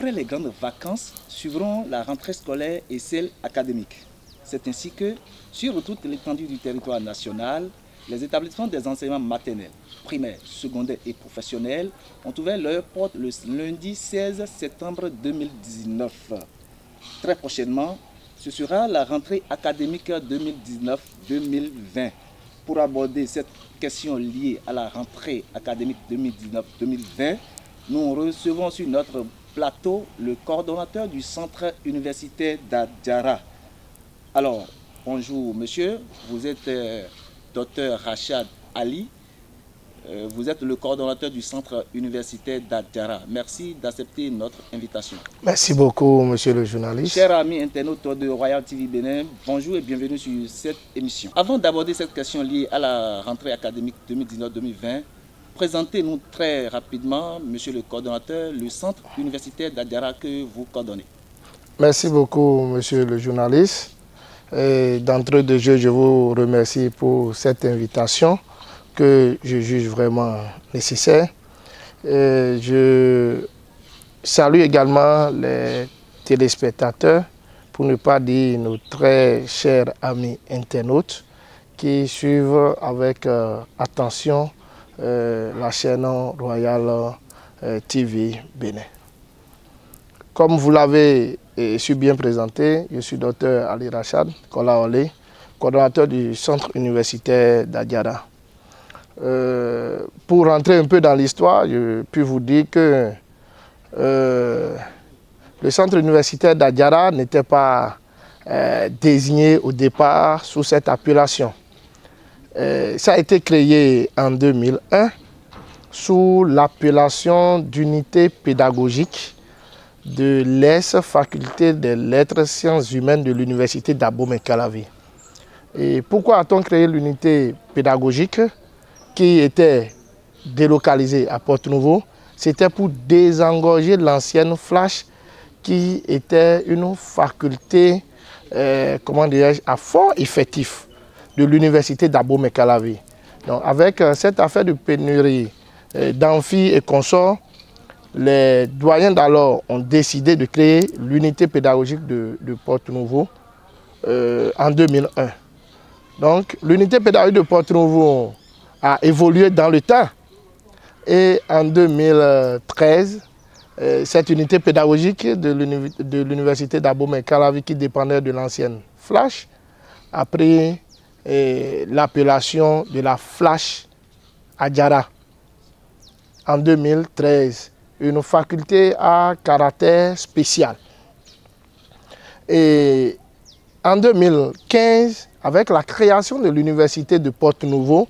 après les grandes vacances, suivront la rentrée scolaire et celle académique. C'est ainsi que, sur toute l'étendue du territoire national, les établissements des enseignements maternels, primaires, secondaires et professionnels ont ouvert leurs portes le lundi 16 septembre 2019. Très prochainement, ce sera la rentrée académique 2019-2020. Pour aborder cette question liée à la rentrée académique 2019-2020, nous recevons sur notre plateau le coordonnateur du centre universitaire d'Adjara. Alors, bonjour monsieur, vous êtes Dr Rachad Ali, vous êtes le coordonnateur du centre universitaire d'Adjara. Merci d'accepter notre invitation. Merci beaucoup monsieur le journaliste. Chers amis internautes de Royal TV Bénin, bonjour et bienvenue sur cette émission. Avant d'aborder cette question liée à la rentrée académique 2019-2020, présentez-nous très rapidement, monsieur le coordonnateur, le centre universitaire d'Adjara que vous coordonnez. Merci beaucoup monsieur le journaliste. D'entrée de jeu, je vous remercie pour cette invitation que je juge vraiment nécessaire. Je salue également les téléspectateurs, pour ne pas dire nos très chers amis internautes qui suivent avec attention la chaîne Royal TV Bénin. Comme vous l'avez su bien présenté, je suis Dr Ali Rachad Kolaole, coordonnateur du centre universitaire d'Adjara. Pour rentrer un peu dans l'histoire, je puis vous dire que le centre universitaire d'Adjara n'était pas désigné au départ sous cette appellation. Ça a été créé en 2001 sous l'appellation d'unité pédagogique de l'ex-faculté des lettres sciences humaines de l'université d'Abomey-Calavi. Et pourquoi a-t-on créé l'unité pédagogique qui était délocalisée à Porte-Nouveau? C'était pour désengorger l'ancienne Flash qui était une faculté à fort effectif de l'université d'Abomey-Calavi. Donc avec cette affaire de pénurie d'amphi et consorts, les doyens d'alors ont décidé de créer l'unité pédagogique de Porte-Nouveau en 2001. Donc l'unité pédagogique de Porte-Nouveau a évolué dans le temps et en 2013, cette unité pédagogique de l'université d'Abomey-Calavi qui dépendait de l'ancienne Flash a pris l'appellation de la Flash Adjara en 2013. Une faculté à caractère spécial. Et en 2015, avec la création de l'université de Porte-Nouveau,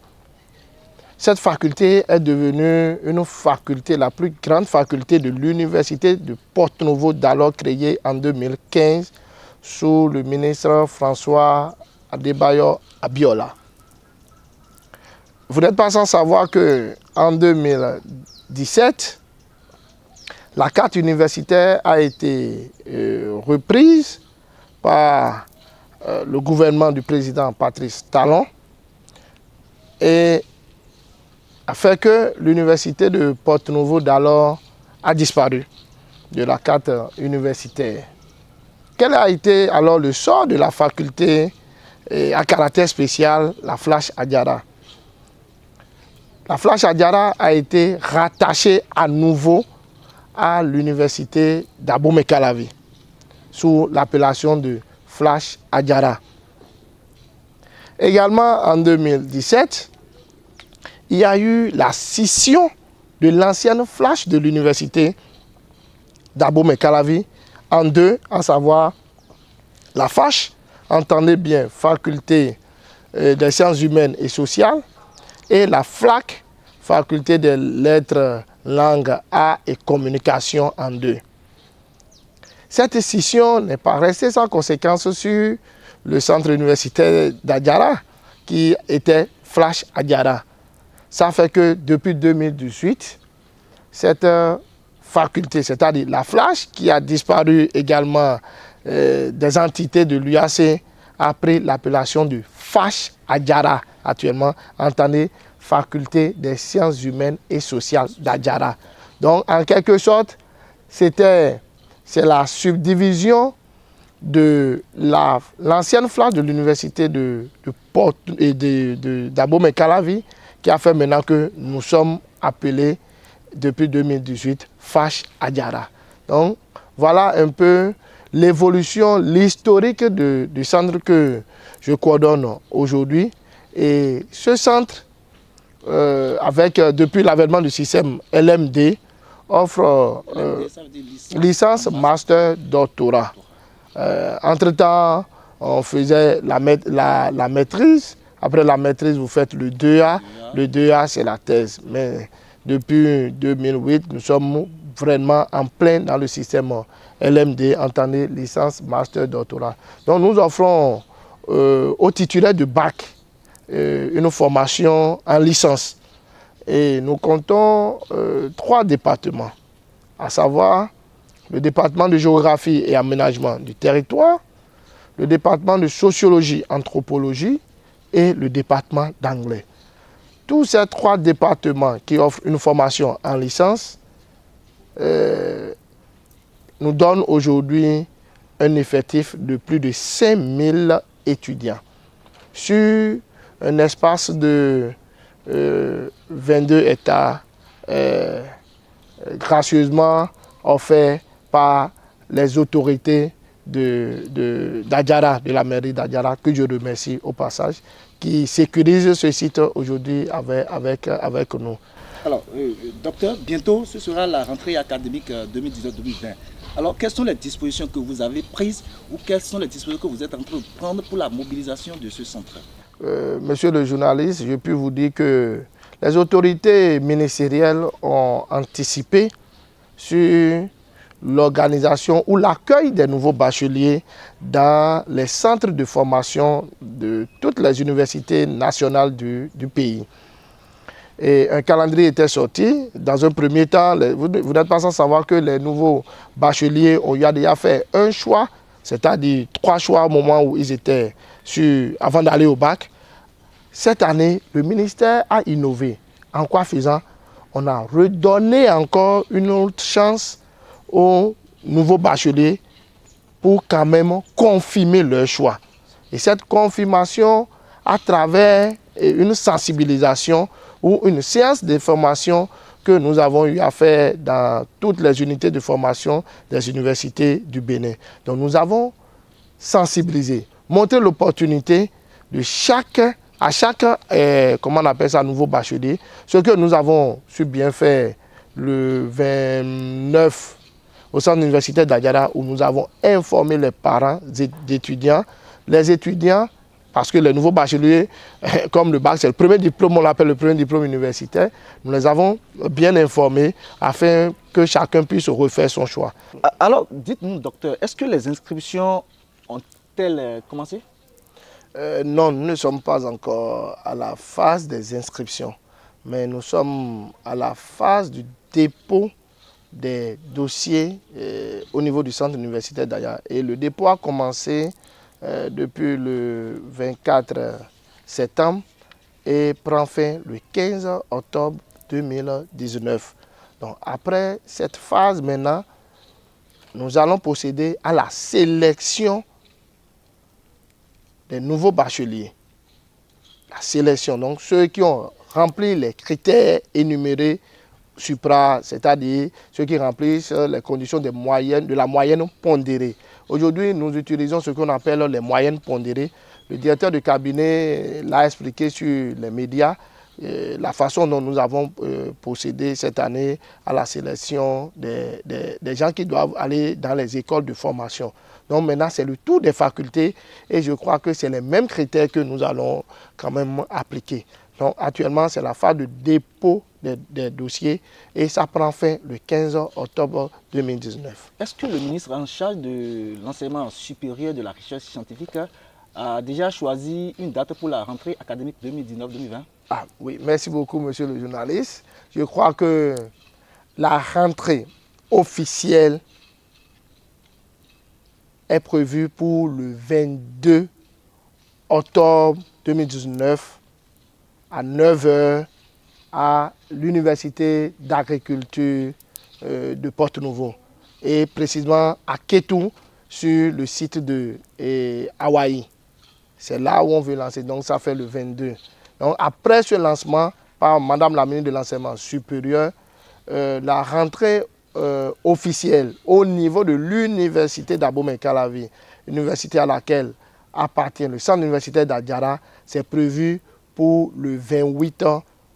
cette faculté est devenue une faculté, la plus grande faculté de l'université de Porte-Nouveau, d'alors créée en 2015 sous le ministre François Adebayor Abiola. Vous n'êtes pas sans savoir qu'en 2017, la carte universitaire a été reprise par le gouvernement du président Patrice Talon et a fait que l'université de Porte-Nouveau d'alors a disparu de la carte universitaire. Quel a été alors le sort de la faculté à caractère spécial, la Flash Adjara? La Flash Adjara a été rattachée à nouveau à l'université d'Abomey-Calavi sous l'appellation de Flash Adjara. Également en 2017, il y a eu la scission de l'ancienne Flash de l'université d'Abomey-Calavi en deux, à savoir la FACH, entendez bien, faculté des sciences humaines et sociales, et la FLAC, faculté des lettres, langues, arts et communication en deux. Cette scission n'est pas restée sans conséquence sur le centre universitaire d'Adjara, qui était Flash Adjara. Ça fait que depuis 2018, cette faculté, c'est-à-dire la Flash, qui a disparu également des entités de l'UAC, a pris l'appellation de FACH Adjara, actuellement, entendez, faculté des sciences humaines et sociales d'Adjara. Donc, en quelque sorte, c'était c'est la subdivision de l'ancienne flamme de l'université de d'Abomey-Calavi qui a fait maintenant que nous sommes appelés depuis 2018 FASH Adjara. Donc voilà un peu l'évolution, l'historique du centre que je coordonne aujourd'hui. Et ce centre, depuis l'avènement du système LMD, offre licence, master, doctorat. Entre-temps, on faisait la maîtrise. Après la maîtrise, vous faites le 2A. Le 2A, c'est la thèse. Mais depuis 2008, nous sommes vraiment en plein dans le système LMD, entendez, licence, master, doctorat. Donc nous offrons aux titulaires du bac une formation en licence. Et nous comptons 3 départements, à savoir le département de géographie et aménagement du territoire, le département de sociologie, anthropologie et le département d'anglais. Tous ces 3 départements qui offrent une formation en licence nous donnent aujourd'hui un effectif de plus de 5000 étudiants sur un espace de 22 hectares gracieusement offert par les autorités d'Adjara, de la mairie d'Adjara, que je remercie au passage, qui sécurise ce site aujourd'hui avec nous. Alors, docteur, bientôt ce sera la rentrée académique 2019-2020. Alors, quelles sont les dispositions que vous avez prises ou quelles sont les dispositions que vous êtes en train de prendre pour la mobilisation de ce centre? Monsieur le journaliste, je puis vous dire que les autorités ministérielles ont anticipé sur l'organisation ou l'accueil des nouveaux bacheliers dans les centres de formation de toutes les universités nationales du pays. Et un calendrier était sorti. Dans un premier temps, vous n'êtes pas sans savoir que les nouveaux bacheliers ont déjà fait un choix, c'est-à-dire 3 choix au moment où ils étaient avant d'aller au bac. Cette année, le ministère a innové. En quoi faisant? On a redonné encore une autre chance aux nouveaux bacheliers pour quand même confirmer leur choix. Et cette confirmation, à travers une sensibilisation ou une séance de formation que nous avons eu à faire dans toutes les unités de formation des universités du Bénin. Donc nous avons sensibilisé, montré l'opportunité de à chaque comment on appelle ça, nouveau bachelier. Ce que nous avons su bien faire le 29 au centre universitaire d'Adjara, où nous avons informé les parents d'étudiants, les étudiants, parce que les nouveaux bacheliers, comme le bac, c'est le premier diplôme, on l'appelle le premier diplôme universitaire, nous les avons bien informés afin que chacun puisse refaire son choix. Alors, dites-nous, docteur, est-ce que les inscriptions ont-elles commencé? Non, nous ne sommes pas encore à la phase des inscriptions, mais nous sommes à la phase du dépôt des dossiers au niveau du centre universitaire d'Adjara. Et le dépôt a commencé depuis le 24 septembre et prend fin le 15 octobre 2019. Donc après cette phase maintenant, nous allons procéder à la sélection des nouveaux bacheliers. La sélection, donc ceux qui ont rempli les critères énumérés supra, c'est-à-dire ceux qui remplissent les conditions de la moyenne pondérée. Aujourd'hui, nous utilisons ce qu'on appelle les moyennes pondérées. Le directeur de cabinet l'a expliqué sur les médias, la façon dont nous avons procédé cette année à la sélection des gens qui doivent aller dans les écoles de formation. Donc maintenant, c'est le tour des facultés et je crois que c'est les mêmes critères que nous allons quand même appliquer. Donc actuellement, c'est la phase de dépôt des dossiers et ça prend fin le 15 octobre 2019. Est-ce que le ministre en charge de l'enseignement supérieur de la recherche scientifique a déjà choisi une date pour la rentrée académique 2019-2020? Ah oui, merci beaucoup monsieur le journaliste. Je crois que la rentrée officielle est prévue pour le 22 octobre 2019 à 9 h à l'Université d'agriculture de Porto-Novo. et précisément à Kétou, sur le site de Hawaï. C'est là où on veut lancer, donc ça fait le 22. Donc après ce lancement par Madame la ministre de l'Enseignement supérieur, la rentrée officielle au niveau de l'université d'Abomey-Calavi, université à laquelle appartient le centre universitaire d'Adiara, c'est prévu pour le 28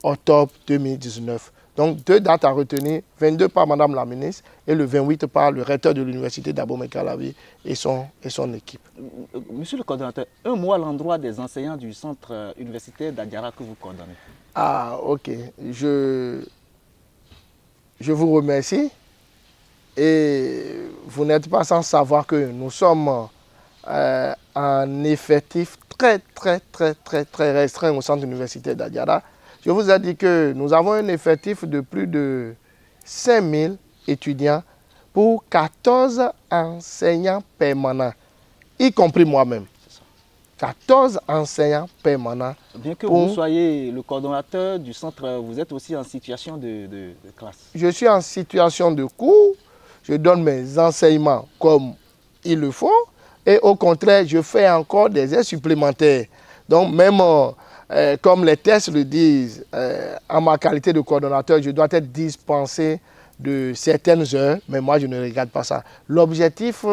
octobre 2019. Donc deux dates à retenir, 22 par Madame la ministre et le 28 par le recteur de l'université d'Abomey-Calavi et son équipe. Monsieur le coordonnateur, un mot à l'endroit des enseignants du centre universitaire d'Adiara que vous coordonnez. Ah, ok. Je vous remercie et vous n'êtes pas sans savoir que nous sommes en effectif très restreint au centre universitaire d'Adiara. Je vous ai dit que nous avons un effectif de plus de 5000 étudiants pour 14 enseignants permanents, y compris moi-même. 14 enseignants permanents. Bien que vous soyez le coordonnateur du centre, vous êtes aussi en situation de classe. Je suis en situation de cours, je donne mes enseignements comme il le faut et au contraire, je fais encore des heures supplémentaires. Donc même comme les tests le disent, en ma qualité de coordonnateur, je dois être dispensé de certaines heures, mais moi je ne regarde pas ça. L'objectif,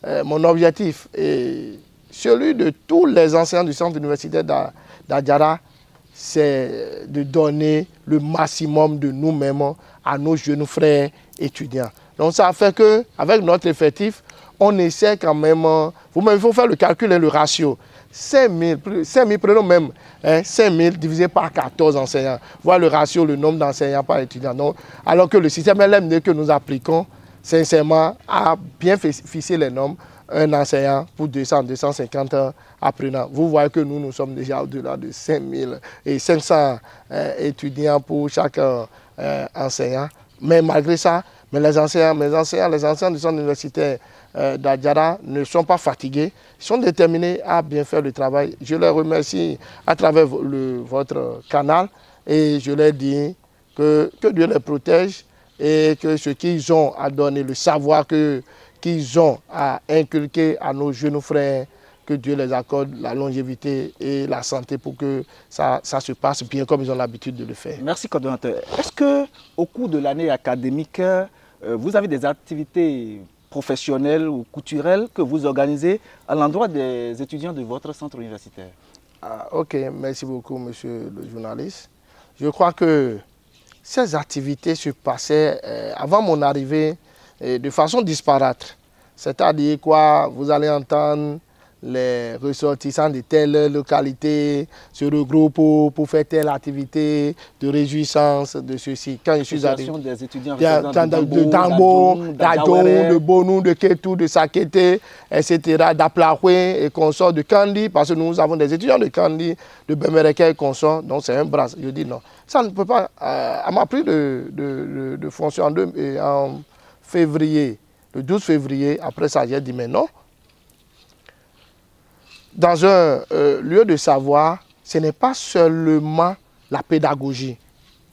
mon objectif est celui de tous les enseignants du centre universitaire d'Adiara, c'est de donner le maximum de nous-mêmes à nos jeunes frères étudiants. Donc ça fait qu'avec notre effectif, on essaie quand même, vous-même il faut faire le calcul et le ratio. 5000, prenons même 5000 divisé par 14 enseignants. Voir le ratio, le nombre d'enseignants par étudiant. Donc, alors que le système LMD que nous appliquons, sincèrement, a bien fixé les normes. Un enseignant pour 200, 250 apprenants. Vous voyez que nous sommes déjà au-delà de 5500 étudiants pour chaque enseignant. Mais malgré ça, mes enseignants du centre universitaire d'Adiara ne sont pas fatigués. Ils sont déterminés à bien faire le travail. Je les remercie à travers votre canal et je leur dis que Dieu les protège et que ce qu'ils ont à donner, le savoir qu'ils ont à inculquer à nos jeunes frères, que Dieu les accorde la longévité et la santé pour que ça se passe bien comme ils ont l'habitude de le faire. Merci, coordonnateur. Est-ce qu'au cours de l'année académique, vous avez des activités professionnelles ou culturelles que vous organisez à l'endroit des étudiants de votre centre universitaire? Ok, merci beaucoup, monsieur le journaliste. Je crois que ces activités se passaient avant mon arrivée de façon disparate. C'est-à-dire quoi, vous allez entendre les ressortissants de telle localité se regroupent pour faire telle activité de réjouissance de ceci. Quand je suis arrivé, des étudiants de Dambo, d'Adon, de Bonou, de Kétou, de Sakété, etc., d'Aplahoué et consorts, de Kandi, parce que nous avons des étudiants de Kandi, de Bemereke et consorts, donc c'est un bras. Je dis non. Ça ne peut pas. À ma prise de fonction en février, le 12 février, après ça, j'ai dit mais non. Dans un lieu de savoir, ce n'est pas seulement la pédagogie,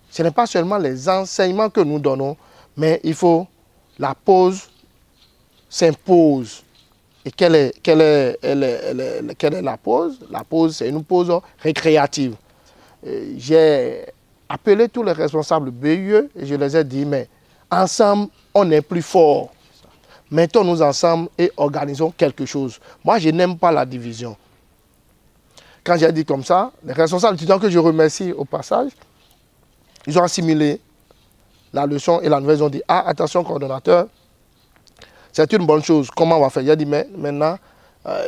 ce n'est pas seulement les enseignements que nous donnons, mais il faut la pause s'impose. Et quelle est la pause? La pause, c'est une pause récréative. J'ai appelé tous les responsables BUE et je les ai dit, mais ensemble, on est plus fort. Mettons-nous ensemble et organisons quelque chose. Moi, je n'aime pas la division. Quand j'ai dit comme ça, les responsables étudiants que je remercie au passage, ils ont assimilé la leçon et la nouvelle. Ils ont dit, ah, attention, coordonnateur, c'est une bonne chose. Comment on va faire? J'ai dit, mais maintenant,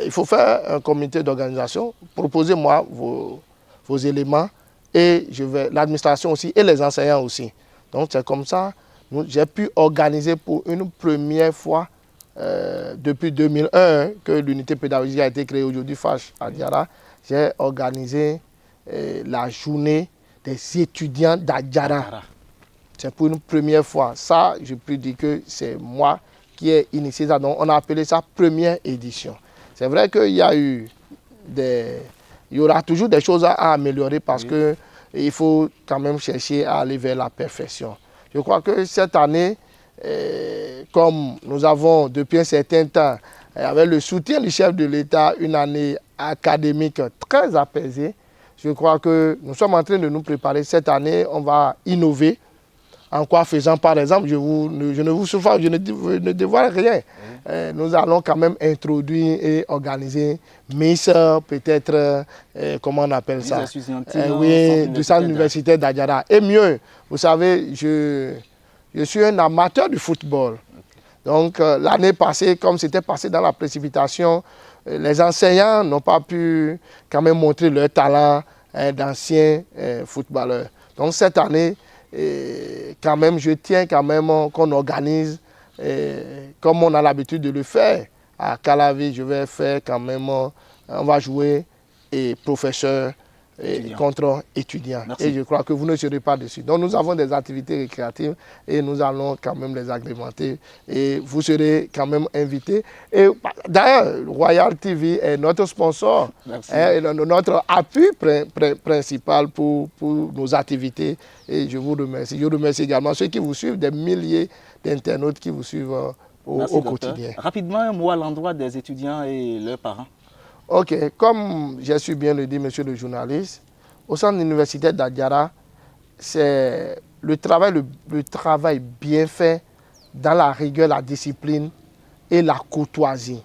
il faut faire un comité d'organisation. Proposez-moi vos éléments et je vais, l'administration aussi et les enseignants aussi. Donc, c'est comme ça. J'ai pu organiser pour une première fois depuis 2001 que l'unité pédagogique a été créée aujourd'hui FACH à Diara. J'ai organisé la journée des étudiants d'Adiara. C'est pour une première fois. Ça, je peux dire que c'est moi qui ai initié ça. Donc, on a appelé ça première édition. C'est vrai qu'il y a eu il y aura toujours des choses à améliorer parce qu'il faut quand même chercher à aller vers la perfection. Je crois que cette année, comme nous avons depuis un certain temps, avec le soutien du chef de l'État, une année académique très apaisée, je crois que nous sommes en train de nous préparer. Cette année, on va innover. En quoi faisant, par exemple, je ne vous souffle, je ne dévoile rien. Nous allons quand même introduire et organiser Miss, peut-être, comment on appelle ça? Oui, du centre universitaire d'Adjara. Et mieux, vous savez, je suis un amateur du football. Donc, l'année passée, comme c'était passé dans la précipitation, les enseignants n'ont pas pu quand même montrer leur talent d'anciens footballeurs. Donc, cette année, quand même, je tiens quand même qu'on organise, comme on a l'habitude de le faire. À Calavi, je vais faire quand même, on va jouer professeur contre étudiants. Merci. Et je crois que vous ne serez pas dessus. Donc nous avons des activités récréatives et nous allons quand même les agrémenter. Et vous serez quand même invités. Et d'ailleurs, Royal TV est notre sponsor, notre appui principal pour nos activités. Et je vous remercie. Je remercie également ceux qui vous suivent, des milliers d'internautes qui vous suivent au quotidien. Rapidement, un mot à l'endroit des étudiants et leurs parents. Ok, comme j'ai su bien le dire, monsieur le journaliste, au centre universitaire d'Adjara, c'est le travail bien fait dans la rigueur, la discipline et la courtoisie.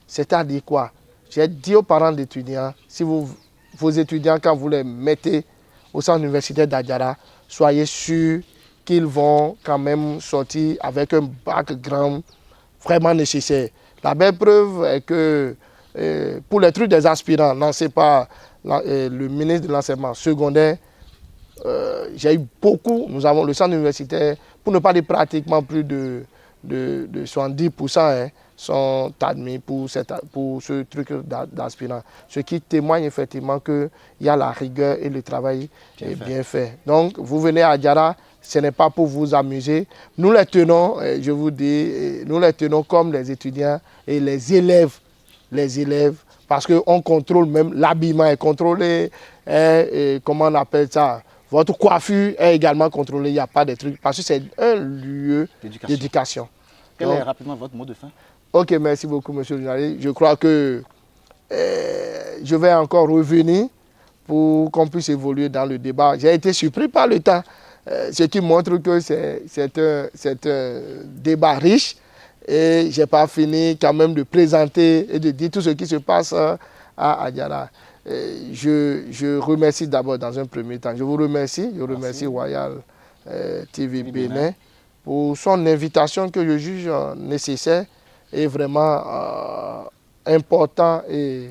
C'est-à-dire quoi? J'ai dit aux parents d'étudiants, si vos étudiants, quand vous les mettez au centre universitaire d'Adjara, soyez sûrs qu'ils vont quand même sortir avec un background vraiment nécessaire. La belle preuve est que pour les trucs des aspirants, lancés par le ministre de l'enseignement secondaire, j'ai eu beaucoup, nous avons le centre universitaire, pour ne pas dire pratiquement plus de 70% hein, sont admis pour ce truc d'aspirants. Ce qui témoigne effectivement qu'il y a la rigueur et le travail bien fait. Donc, vous venez à Adjara, ce n'est pas pour vous amuser. Nous les tenons, je vous dis, nous les tenons comme les étudiants et les élèves, parce qu'on contrôle même l'habillement est contrôlé, et comment on appelle ça, votre coiffure est également contrôlée, il n'y a pas de trucs, parce que c'est un lieu d'éducation. Quel est rapidement votre mot de fin? Ok, merci beaucoup, monsieur le journaliste. Je crois que je vais encore revenir pour qu'on puisse évoluer dans le débat. J'ai été surpris par le temps, ce qui montre que c'est un débat riche. Et je n'ai pas fini quand même de présenter et de dire tout ce qui se passe à Adjara. Je remercie d'abord dans un premier temps. Je vous remercie. Je remercie Royal TV Bénin pour son invitation que je juge nécessaire et vraiment important et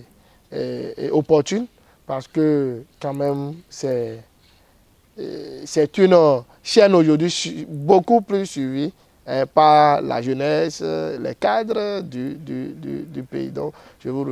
opportune parce que quand même c'est une chaîne aujourd'hui beaucoup plus suivie par la jeunesse, les cadres du pays. Donc, je vous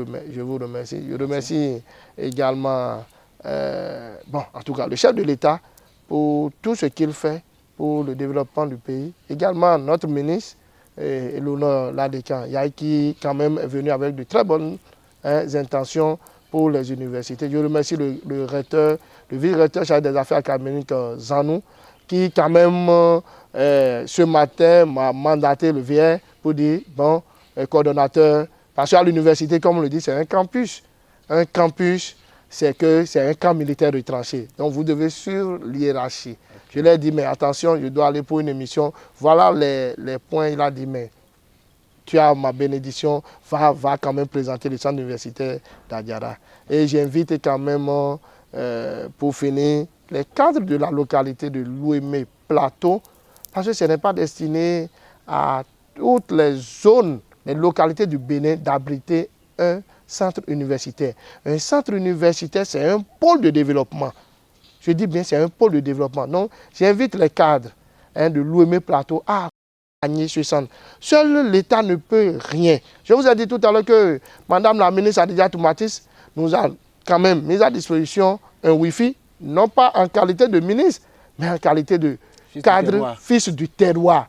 remercie. Je remercie également, en tout cas, le chef de l'État pour tout ce qu'il fait pour le développement du pays. Également, notre ministre, Eleonore Ladekan, qui quand même est venu avec de très bonnes intentions pour les universités. Je remercie le recteur, le vice-recteur chargé des affaires académiques, Zanou, qui quand même ce matin m'a mandaté le VR pour dire, bon, coordonnateur, parce qu'à l'université, comme on le dit, c'est un campus. Un campus, c'est un camp militaire retranché. Donc vous devez suivre l'hiérarchie. Je lui ai dit, mais attention, je dois aller pour une émission. Voilà les points. Il a dit, mais tu as ma bénédiction, va quand même présenter le centre universitaire d'Adjara. Et j'invite quand même, pour finir, les cadres de la localité de Louémé Plateau, parce que ce n'est pas destiné à toutes les zones, les localités du Bénin d'abriter un centre universitaire. Un centre universitaire, c'est un pôle de développement. Je dis bien, c'est un pôle de développement. Donc, j'invite les cadres de Louémé Plateau à accompagner ce centre. Seul l'État ne peut rien. Je vous ai dit tout à l'heure que Madame la ministre Adja Toumatis nous a quand même mis à disposition un Wi-Fi, non pas en qualité de ministre, mais en qualité de cadre, fils du terroir,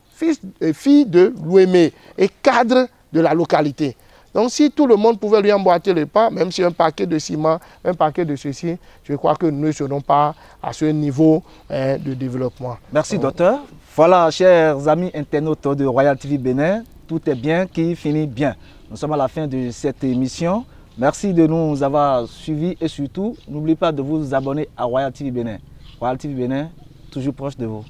fille de Louémé et cadre de la localité. Donc si tout le monde pouvait lui emboîter le pas, même si un paquet de ciment, un paquet de ceci, je crois que nous ne serons pas à ce niveau de développement. Merci docteur. Voilà, chers amis internautes de Royal TV Bénin, tout est bien qui finit bien. Nous sommes à la fin de cette émission. Merci de nous avoir suivis et surtout, n'oubliez pas de vous abonner à Royal TV Bénin. Royal TV Bénin, toujours proche de vous.